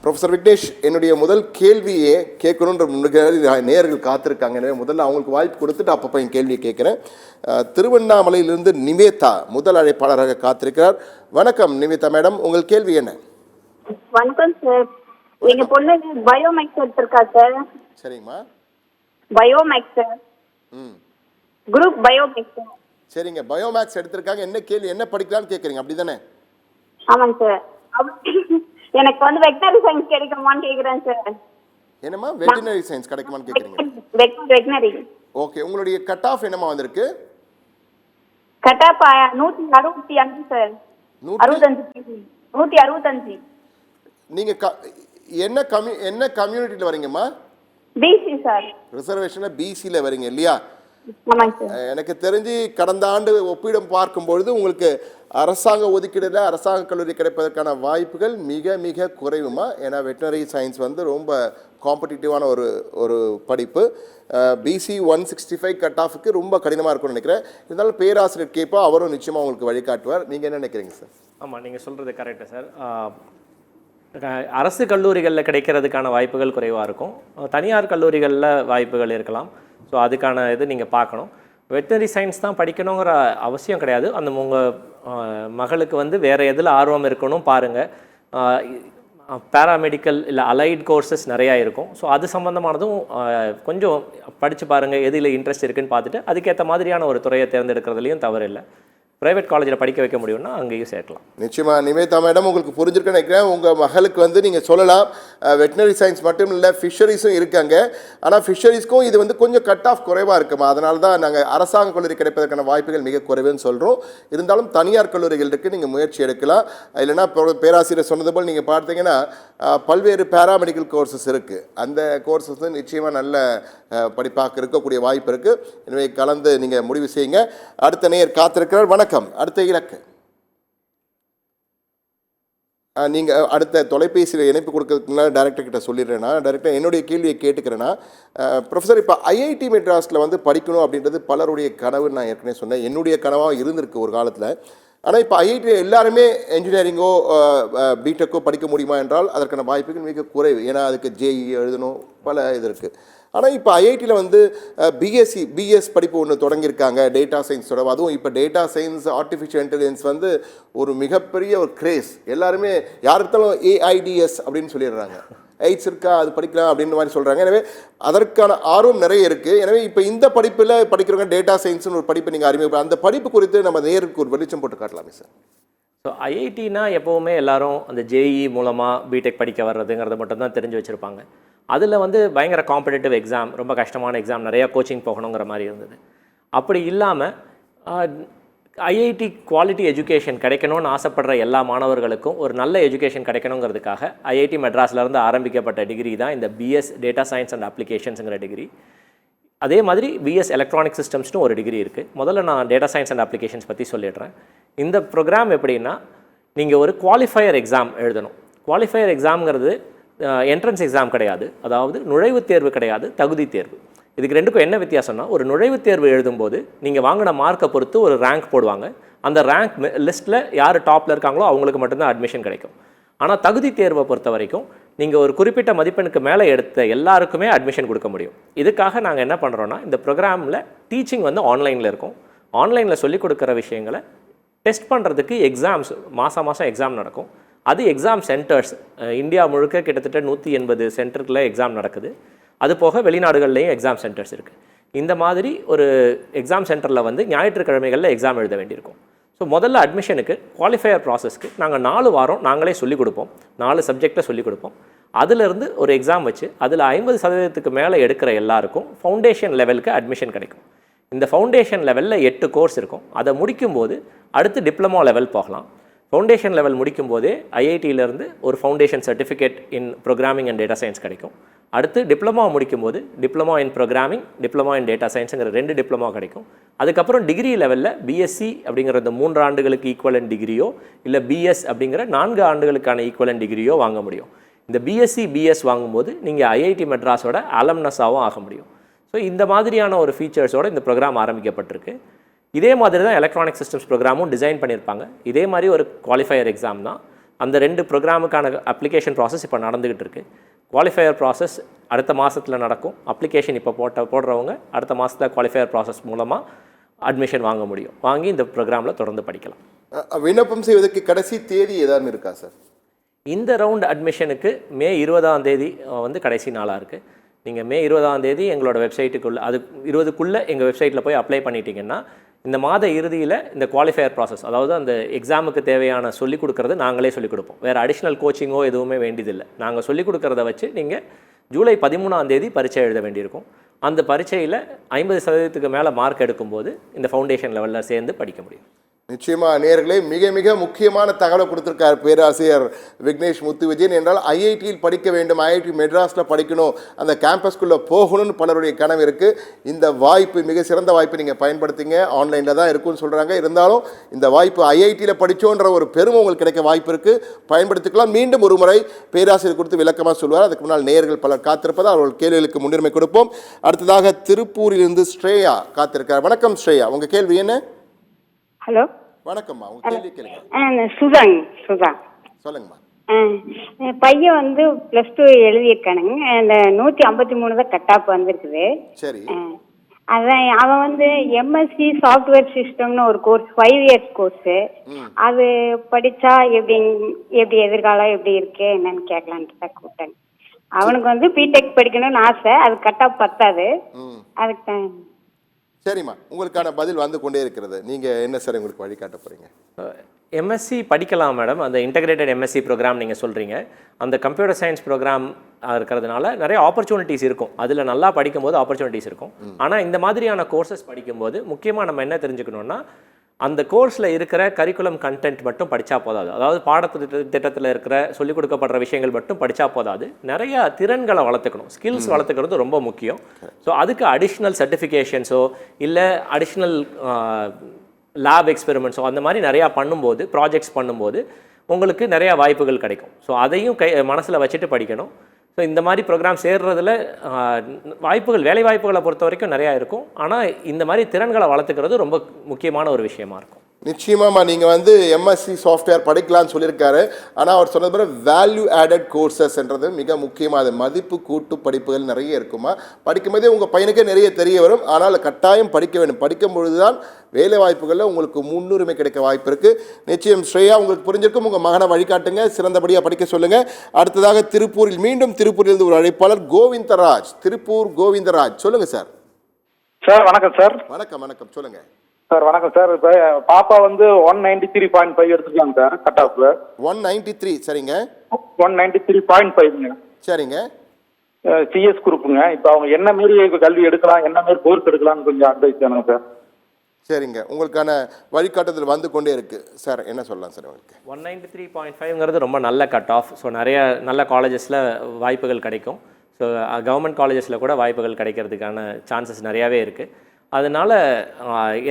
Professor Vignesh, என்னுடைய முதல் கேள்வியே கேட்கணுன்ற நேயர்கள் காத்திருக்காங்க. எனவே முதல்ல அவங்களுக்கு வாய்ப்பு கொடுத்துட்டு அப்பப்போ என் கேள்வியை கேட்குறேன். திருவண்ணாமலையிலிருந்து நிவேதா முதல் அழைப்பாளராக காத்திருக்கிறார். வணக்கம் நிவேதா மேடம், உங்கள் கேள்வி என்ன? வணக்கம் சார். எங்க பொண்ணு பயோமேக்ஸ் எடுத்திருக்கா சார். சரிங்கம்மா. Biomaths sir. Group biomaths. சரிங்க, பயோமேக்ஸ் எடுத்திருக்காங்க. என்ன கேள்வி, என்ன படிக்கலாம்னு கேட்குறீங்க, அப்படி தானே? ஆமாங்க சார். எனக்கு வந்து வெட்டனரி சயின்ஸ் கிடைக்குமான்னு கேக்குறேன் சார். என்னம்மா, வெட்டனரி சயின்ஸ் கிடைக்குமான்னு கேக்குறீங்க? வெட்டனரி. ஓகே, உங்களுடைய கட் ஆஃப் என்னம்மா வந்திருக்கு? Cut off 165 sir. 165. நீங்க என்ன கம்யூனிட்டில வரீங்கம்மா? PC sir. ரிசர்வேஷன்ல பிசில வரீங்க இல்லையா? ஆமாங்க சார். எனக்கு தெரிஞ்சு கடந்த ஆண்டு ஒப்பிடம் பார்க்கும்பொழுது உங்களுக்கு அரசாங்க ஒதுக்கீடுல அரசாங்க கல்லூரி கிடைப்பதற்கான வாய்ப்புகள் மிக மிக குறைவுமா. ஏன்னா வெட்டனரி சயின்ஸ் வந்து ரொம்ப காம்படிட்டிவான ஒரு படிப்பு. பிசி 165 கட் ஆஃபுக்கு ரொம்ப கடினமாக இருக்கும்னு நினைக்கிறேன். இருந்தாலும் பேராசிரியர் கேட்பா, அவரும் நிச்சயமாக உங்களுக்கு வழிகாட்டுவார். நீங்கள் என்ன நினைக்கிறீங்க சார்? ஆமாம், நீங்கள் சொல்கிறது கரெக்டு சார். அரசு கல்லூரிகளில் கிடைக்கிறதுக்கான வாய்ப்புகள் குறைவாக இருக்கும். தனியார் கல்லூரிகளில் வாய்ப்புகள் இருக்கலாம். ஸோ அதுக்கான இது நீங்கள் பார்க்கணும். வெட்டனரி சயின்ஸ் தான் படிக்கணுங்கிற அவசியம் கிடையாது. அந்த உங்கள் மகளுக்கு வந்து வேறு எதில் ஆர்வம் இருக்கணும் பாருங்கள். பேராமெடிக்கல் இல்லை அலைட் கோர்சஸ் நிறையா இருக்கும். ஸோ அது சம்மந்தமானதும் கொஞ்சம் படித்து பாருங்கள், எதில் இன்ட்ரெஸ்ட் இருக்குதுன்னு பார்த்துட்டு அதுக்கேற்ற மாதிரியான ஒரு துறையை தேர்ந்தெடுக்கிறதுலையும் தவறு இல்லை. ப்ரைவேட் காலேஜில் படிக்க வைக்க முடியும்னா அங்கேயும் சேர்க்கலாம். நிச்சயமாக நிவேதா மேடம், உங்களுக்கு புரிஞ்சிருக்குன்னு நினைக்கிறேன். உங்கள் மகளுக்கு வந்து நீங்கள் சொல்லலாம், வெட்டினரி சயின்ஸ் மட்டும் இல்லை ஃபிஷரிஸும் இருக்காங்க. ஆனால் ஃபிஷரிஸ்க்கும் இது வந்து கொஞ்சம் கட் ஆஃப் குறைவாக இருக்குமா. அதனால தான் நாங்கள் அரசாங்க கல்லூரி கிடைப்பதற்கான வாய்ப்புகள் மிக குறைவுன்னு சொல்கிறோம். இருந்தாலும் தனியார் கல்லூரிகள் இருக்குது, நீங்கள் முயற்சி எடுக்கலாம். இல்லைனா பேராசிரியர் சொன்னது போல் நீங்கள் பார்த்தீங்கன்னா பல்வேறு பேராமெடிக்கல் கோர்சஸ் இருக்குது. அந்த கோர்சஸ் வந்து நிச்சயமாக நல்ல படிப்பாக இருக்கக்கூடிய வாய்ப்பு இருக்குது. எனவே கலந்து நீங்கள் முடிவு செய்யுங்க. அடுத்த நேயர் காத்திருக்கிறார். வணக்கம். அடுத்த இலக்கு நீங்கள் அடுத்த தொலைபேசியில் இணைப்பு கொடுக்கறதுக்கு முன்னாடி டைரக்டர் கிட்ட சொல்லிடுறேன்னா, டைரக்டர் என்னுடைய கேள்வியை கேட்டுக்கிறேன்னா, ப்ரொஃபஸர் இப்போ ஐஐடி மெட்ராஸில் வந்து படிக்கணும் அப்படின்றது பலருடைய கனவுன்னு நான் ஏற்கனவே சொன்னேன். என்னுடைய கனவாக இருந்திருக்கு ஒரு காலத்தில். ஆனால் இப்போ ஐஐடி எல்லாருமே என்ஜினியரிங்கோ பிடெக்கோ படிக்க முடியுமா என்றால் அதற்கான வாய்ப்புகள் மிக குறைவு. ஏன்னா அதுக்கு ஜேஇ எழுதணும், பல இது இருக்குது. ஆனால் இப்போ ஐஐடியில் வந்து பிஎஸ் படிப்பு ஒன்று தொடங்கியிருக்காங்க டேட்டா சயின்ஸோட. அதுவும் இப்போ டேட்டா சயின்ஸ் ஆர்டிஃபிஷியல் இன்டெலிஜென்ஸ் வந்து ஒரு மிகப்பெரிய ஒரு கிரேஸ். எல்லாருமே யாருத்தாலும் ஏஐடிஎஸ் அப்படின்னு சொல்லிடுறாங்க. எய்ட்ஸ் இருக்கா, அது படிக்கலாம் அப்படின்னு மாதிரி சொல்கிறாங்க. எனவே அதற்கான ஆர்வம் நிறைய இருக்குது. எனவே இப்போ இந்த படிப்பில் படிக்கிறவங்க டேட்டா சயின்ஸ்னு ஒரு படிப்பை நீங்கள் அறிமுகம், அந்த படிப்பு குறித்து நம்ம நேருக்கு ஒரு வெளிச்சம் போட்டு காட்டலாமே சார். ஸோ ஐஐடினா எப்போவுமே எல்லாரும் அந்த ஜேஇ மூலமாக பிடெக் படிக்க வர்றதுங்கிறத மட்டும்தான் தெரிஞ்சு வச்சுருப்பாங்க. அதில் வந்து பயங்கர காம்படிட்டிவ் எக்ஸாம், ரொம்ப கஷ்டமான எக்ஸாம், நிறையா கோச்சிங் போகணுங்கிற மாதிரி இருந்தது. அப்படி இல்லாமல் ஐஐடி குவாலிட்டி எஜுகேஷன் கிடைக்கணும்னு ஆசைப்படுற எல்லா மாணவர்களுக்கும் ஒரு நல்ல எஜுகேஷன் கிடைக்கணுங்கிறதுக்காக ஐஐடி மெட்ராஸ்லேருந்து ஆரம்பிக்கப்பட்ட டிகிரி தான் இந்த பிஎஸ் டேட்டா சயின்ஸ் அண்ட் அப்ளிகேஷன்ஸுங்கிற டிகிரி. அதே மாதிரி பிஎஸ் எலக்ட்ரானிக் சிஸ்டம்ஸ்னு ஒரு டிகிரி இருக்குது. முதல்ல நான் டேட்டா சயின்ஸ் அண்ட் அப்ளிகேஷன்ஸ் பற்றி சொல்லிடுறேன். இந்த ப்ரோக்ராம் எப்படின்னா, நீங்கள் ஒரு குவாலிஃபையர் எக்ஸாம் எழுதணும். குவாலிஃபையர் எக்ஸாம்ங்கிறது என்ட்ரன்ஸ் எக்ஸாம் கிடையாது, அதாவது நுழைவுத் தேர்வு கிடையாது, தகுதி தேர்வு. இதுக்கு ரெண்டுக்கும் என்ன வித்தியாசம்னா, ஒரு நுழைவுத் தேர்வு எழுதும்போது நீங்கள் வாங்கின மார்க்கை பொறுத்து ஒரு ரேங்க் போடுவாங்க. அந்த ரேங்க் லிஸ்ட்டில் யார் டாப்பில் இருக்காங்களோ அவங்களுக்கு மட்டும்தான் அட்மிஷன் கிடைக்கும். ஆனால் தகுதி தேர்வை பொறுத்த வரைக்கும் நீங்கள் ஒரு குறிப்பிட்ட மதிப்பெண்ணுக்கு மேலே எடுத்த எல்லாருக்குமே அட்மிஷன் கொடுக்க முடியும். இதுக்காக நாங்கள் என்ன பண்ணுறோன்னா, இந்த ப்ரோக்ராமில் டீச்சிங் வந்து ஆன்லைனில் இருக்கும். ஆன்லைனில் சொல்லிக் கொடுக்குற விஷயங்களை டெஸ்ட் பண்ணுறதுக்கு எக்ஸாம்ஸ் மாதம் எக்ஸாம் நடக்கும். அது எக்ஸாம் சென்டர்ஸ் இந்தியா முழுக்க கிட்டத்தட்ட 180 சென்டருக்குள்ள எக்ஸாம் நடக்குது. அது போக வெளிநாடுகள்லேயும் எக்ஸாம் சென்டர்ஸ் இருக்குது. இந்த மாதிரி ஒரு எக்ஸாம் சென்டரில் வந்து ஞாயிற்றுக்கிழமைகளில் எக்ஸாம் எழுத வேண்டியிருக்கும். ஸோ முதல்ல அட்மிஷனுக்கு குவாலிஃபையர் ப்ராசஸ்க்கு நாங்கள் 4 வாரம் நாங்களே சொல்லிக் கொடுப்போம். 4 சப்ஜெக்டில் சொல்லிக் கொடுப்போம். அதிலிருந்து ஒரு எக்ஸாம் வச்சு அதில் 50% மேலே எடுக்கிற எல்லாருக்கும் ஃபவுண்டேஷன் லெவலுக்கு அட்மிஷன் கிடைக்கும். இந்த ஃபவுண்டேஷன் லெவலில் 8 கோர்ஸ் இருக்கும். அதை முடிக்கும்போது அடுத்து டிப்ளமோ லெவல் போகலாம். ஃபவுண்டேஷன் லெவல் முடிக்கும் போதே ஐஐடியிலேருந்து ஒரு foundation certificate in programming and data science கிடைக்கும். அடுத்து டிப்ளமோ முடிக்கும்போது diploma in programming, diploma in data சயின்ஸுங்கிற 2 டிப்ளமோ கிடைக்கும். அதுக்கப்புறம் டிகிரி லெவலில் பிஎஸ்சி அப்படிங்கிற இந்த 3 ஆண்டுகளுக்கு ஈக்குவலன் டிகிரியோ இல்லை பிஎஸ் அப்படிங்கிற 4 ஆண்டுகளுக்கான ஈக்குவலன் டிகிரியோ வாங்க முடியும். இந்த பிஎஸ்சி பிஎஸ் வாங்கும்போது நீங்கள் ஐஐடி மெட்ராஸோட அலம்னஸாகவும் ஆக முடியும். ஸோ இந்த மாதிரியான ஒரு ஃபீச்சர்ஸோடு இந்த ப்ரோக்ராம் ஆரம்பிக்கப்பட்டிருக்கு. இதே மாதிரி தான் எலக்ட்ரானிக் சிஸ்டம்ஸ் ப்ரோக்ராமும் டிசைன் பண்ணியிருப்பாங்க. இதே மாதிரி ஒரு குவாலிஃபையர் எக்ஸாம் தான். அந்த 2 ப்ரோக்ராமுக்கான அப்ளிகேஷன் ப்ராசஸ் இப்போ நடந்துகிட்டு இருக்கு. குவாலிஃபையர் ப்ராசஸ் அடுத்த மாதத்தில் நடக்கும். அப்ளிகேஷன் இப்போ போடுறவங்க அடுத்த மாதத்தில் குவாலிஃபையர் ப்ராசஸ் மூலமாக அட்மிஷன் வாங்க முடியும். வாங்கி இந்த ப்ரோக்ராமில் தொடர்ந்து படிக்கலாம். விண்ணப்பம் செய்வதற்கு கடைசி தேதி ஏதாவது இருக்கா சார்? இந்த ரவுண்ட் அட்மிஷனுக்கு மே 20ஆம் தேதி வந்து கடைசி நாளாக இருக்குது. நீங்கள் மே 20ஆம் தேதி எங்களோட வெப்சைட்டுக்குள்ளே அது 20க்குள்ளே எங்கள் வெப்சைட்டில் போய் அப்ளை பண்ணிட்டீங்கன்னா இந்த மாத இறுதியில் இந்த குவாலிஃபையர் ப்ராசஸ், அதாவது அந்த எக்ஸாமுக்கு தேவையான சொல்லிக் கொடுக்குறது நாங்களே சொல்லிக் கொடுப்போம். வேறு அடிஷ்னல் கோச்சிங்கோ எதுவுமே வேண்டியதில்லை. நாங்கள் சொல்லிக் கொடுக்குறத வச்சு நீங்கள் ஜூலை 13ஆம் தேதி பரீட்சை எழுத வேண்டியிருக்கும். அந்த பரீட்சையில் 50% மேலே மார்க் எடுக்கும்போது இந்த ஃபவுண்டேஷன் லெவலில் சேர்ந்து படிக்க முடியும். நிச்சயமா நேயர்களே, மிக மிக முக்கியமான தகவலை கொடுத்திருக்கார் பேராசிரியர் விக்னேஷ் முத்துவிஜயன். என்றால் ஐஐடியில் படிக்க வேண்டும், ஐஐடி மெட்ராஸில் படிக்கணும், அந்த கேம்பஸ்குள்ளே போகணும்னு பலருடைய கனவு இருக்குது. இந்த வாய்ப்பு மிக சிறந்த வாய்ப்பு நீங்கள் பயன்படுத்திங்க. ஆன்லைனில் தான் இருக்குன்னு சொல்கிறாங்க. இருந்தாலும் இந்த வாய்ப்பு ஐஐடியில் படித்தோன்ற ஒரு பெருமை உங்களுக்கு கிடைக்க வாய்ப்பு இருக்குது, பயன்படுத்திக்கலாம். மீண்டும் ஒரு முறை பேராசிரியர் கொடுத்து விளக்கமாக சொல்வார். அதுக்கு முன்னால் நேயர்கள் பலர் காத்திருப்பதால் அவர்கள் கேள்விகளுக்கு முன்னுரிமை கொடுப்போம். அடுத்ததாக திருப்பூரிலிருந்து ஸ்ரேயா காத்திருக்கார். வணக்கம் ஸ்ரேயா, உங்கள் கேள்வி என்ன? ஹலோ, வணக்கம்மா, உங்க கேள்வி கேளுங்க. சுதா சொல்லுங்கம்மா. பையன் வந்து +2 எழுதியிருக்கானுங்க. அந்த 153 தான் கட் ஆஃப் வந்திருக்குது. சரி. அதான் அவன் வந்து எம்எஸ்சி சாஃப்ட்வேர் சிஸ்டம்னு ஒரு கோர்ஸ் 5 இயர்ஸ் கோர்ஸு, அது படித்தா எப்படி எதிர்காலம் எப்படி இருக்கு என்னன்னு கேட்கலான்ட்டு தான் கூப்பிட்டேன். அவனுக்கு வந்து பிடெக் படிக்கணும்னு ஆசை, அது கட் ஆஃப் பத்தாது. அதுக்கு சரிம்மா, உங்களுக்கான பதில் வந்து கொண்டே இருக்கிறது. நீங்கள் என்ன சார் உங்களுக்கு வழிகாட்ட போகிறீங்க? எம்எஸ்சி படிக்கலாம் மேடம். அந்த இன்டகிரேட்டட் எம்எஸ்சி ப்ரோக்ராம் நீங்கள் சொல்கிறீங்க. அந்த கம்ப்யூட்டர் சயின்ஸ் ப்ரோக்ராம் இருக்கிறதுனால நிறைய ஆப்பர்ச்சுனிட்டிஸ் இருக்கும். அதில் நல்லா படிக்கும்போது ஆப்பர்ச்சுனிட்டிஸ் இருக்கும். ஆனால் இந்த மாதிரியான கோர்சஸ் படிக்கும்போது முக்கியமாக நம்ம என்ன தெரிஞ்சுக்கணுன்னா, அந்த கோர்ஸில் இருக்கிற கரிக்குலம் கண்டென்ட் மட்டும் படித்தா போதாது. அதாவது திட்டத்தில் இருக்கிற சொல்லிக் கொடுக்கப்படுற விஷயங்கள் மட்டும் படித்தா போதாது. நிறைய திறன்களை வளர்த்துக்கணும், ஸ்கில்ஸ் வளர்த்துக்கிறது ரொம்ப முக்கியம். ஸோ அதுக்கு அடிஷ்னல் சர்டிஃபிகேஷன்ஸோ இல்லை அடிஷ்னல் லேப் எக்ஸ்பெரிமெண்ட்ஸோ அந்த மாதிரி நிறையா பண்ணும்போது, ப்ராஜெக்ட்ஸ் பண்ணும்போது உங்களுக்கு நிறையா வாய்ப்புகள் கிடைக்கும். ஸோ அதையும் மனசில் வச்சுட்டு படிக்கணும். ஸோ இந்த மாதிரி ப்ரோக்ராம் சேர்றதுல வாய்ப்புகள், வேலை வாய்ப்புகளை பொறுத்த வரைக்கும் நிறையா இருக்கும். ஆனால் இந்த மாதிரி திறன்களை வளர்த்துக்கிறது ரொம்ப முக்கியமான ஒரு விஷயமா இருக்கும். நிச்சயமாம்மா, நீங்கள் வந்து எம்எஸ்சி சாஃப்ட்வேர் படிக்கலான்னு சொல்லியிருக்காரு. ஆனால் அவர் சொன்னது போல வேல்யூ ஆடட் கோர்சஸ்ன்றது மிக முக்கியமாக. அது மதிப்பு கூட்டு படிப்புகள் நிறைய இருக்குமா. படிக்கும்போதே உங்கள் பையனுக்கே நிறைய தெரிய வரும். ஆனால் கட்டாயம் படிக்க வேண்டும். படிக்கும் பொழுது தான் வேலை வாய்ப்புகளில் உங்களுக்கு முன்னுரிமை கிடைக்க வாய்ப்பு இருக்குது. நிச்சயம் ஸ்ரேயா, உங்களுக்கு புரிஞ்சிருக்கும். உங்கள் மகனை வழிகாட்டுங்க, சிறந்தபடியாக படிக்க சொல்லுங்கள். அடுத்ததாக திருப்பூரிலிருந்து ஒரு அழைப்பாளர் கோவிந்தராஜ். திருப்பூர் கோவிந்தராஜ், சொல்லுங்கள் சார். சார் வணக்கம் சார். வணக்கம் வணக்கம், சொல்லுங்கள் சார். வணக்கம் சார். இப்போ பாப்பா வந்து 193.5 எடுத்துக்கலாம் சார் கட் ஆஃப். 193, சரிங்க. 193.5ங்க. சரிங்க. சிஎஸ் குரூப்புங்க. இப்போ அவங்க என்ன மாரி கல்வி எடுக்கலாம், என்ன மாரி கோர்ஸ் எடுக்கலாம்னு கொஞ்சம் அட்வைஸ் தானுங்க சார். சரிங்க, உங்களுக்கான வழிகாட்டுதல் வந்து கொண்டே இருக்குது சார். என்ன சொல்லலாம் சார் உங்களுக்கு? 193.5ங்கிறது ரொம்ப நல்ல கட் ஆஃப். ஸோ நிறைய நல்ல காலேஜஸில் வாய்ப்புகள் கிடைக்கும். ஸோ கவர்மெண்ட் காலேஜஸில் கூட வாய்ப்புகள் கிடைக்கிறதுக்கான சான்சஸ் நிறையாவே இருக்குது. அதனால்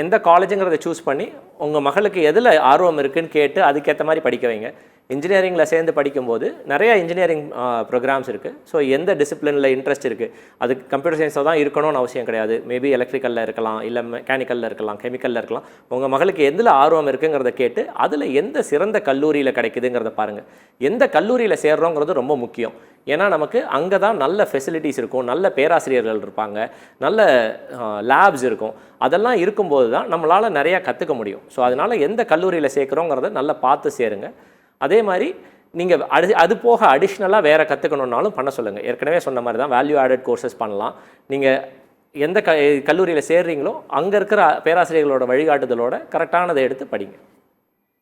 எந்த காலேஜுங்கிறத சூஸ் பண்ணி உங்கள் மகளுக்கு எதில் ஆர்வம் இருக்குதுன்னு கேட்டு அதுக்கேற்ற மாதிரி படிக்க வைங்க. இன்ஜினியரிங்கில் சேர்ந்து படிக்கும்போது நிறையா இன்ஜினியரிங் ப்ரோக்ராம்ஸ் இருக்குது. ஸோ எந்த டிசிப்ளினில் இன்ட்ரெஸ்ட் இருக்குது, அது கம்ப்யூட்டர் சயின்ஸில் தான் இருக்கணும்னு அவசியம் கிடையாது. மேபி எலக்ட்ரிக்கலில் இருக்கலாம், இல்லை மெக்கானிக்கலில் இருக்கலாம், கெமிக்கலில் இருக்கலாம். உங்கள் மகளுக்கு எதில் ஆர்வம் இருக்குங்கிறத கேட்டு அதில் எந்த சிறந்த கல்லூரியில் கிடைக்குதுங்கிறத பாருங்கள். எந்த கல்லூரியில் சேர்றோங்கிறது ரொம்ப முக்கியம். ஏன்னா நமக்கு அங்கே தான் நல்ல ஃபெசிலிட்டிஸ் இருக்கும், நல்ல பேராசிரியர்கள் இருப்பாங்க, நல்ல லேப்ஸ் இருக்கும். அதெல்லாம் இருக்கும்போது தான் நம்மளால் நிறையா கற்றுக்க முடியும். ஸோ அதனால் எந்த கல்லூரியில் சேர்க்குறோங்கிறத நல்லா பார்த்து சேருங்க. அதே மாதிரி நீங்கள் அது போக அடிஷ்னலாக வேறு கற்றுக்கணுன்னாலும் பண்ண சொல்லுங்கள். ஏற்கனவே சொன்ன மாதிரி தான் வேல்யூ ஆடட் கோர்சஸ் பண்ணலாம். நீங்கள் எந்த கல்லூரியில் சேர்றீங்களோ அங்கே இருக்கிற பேராசிரியர்களோட வழிகாட்டுதலோட கரெக்டானதை எடுத்து படிங்க.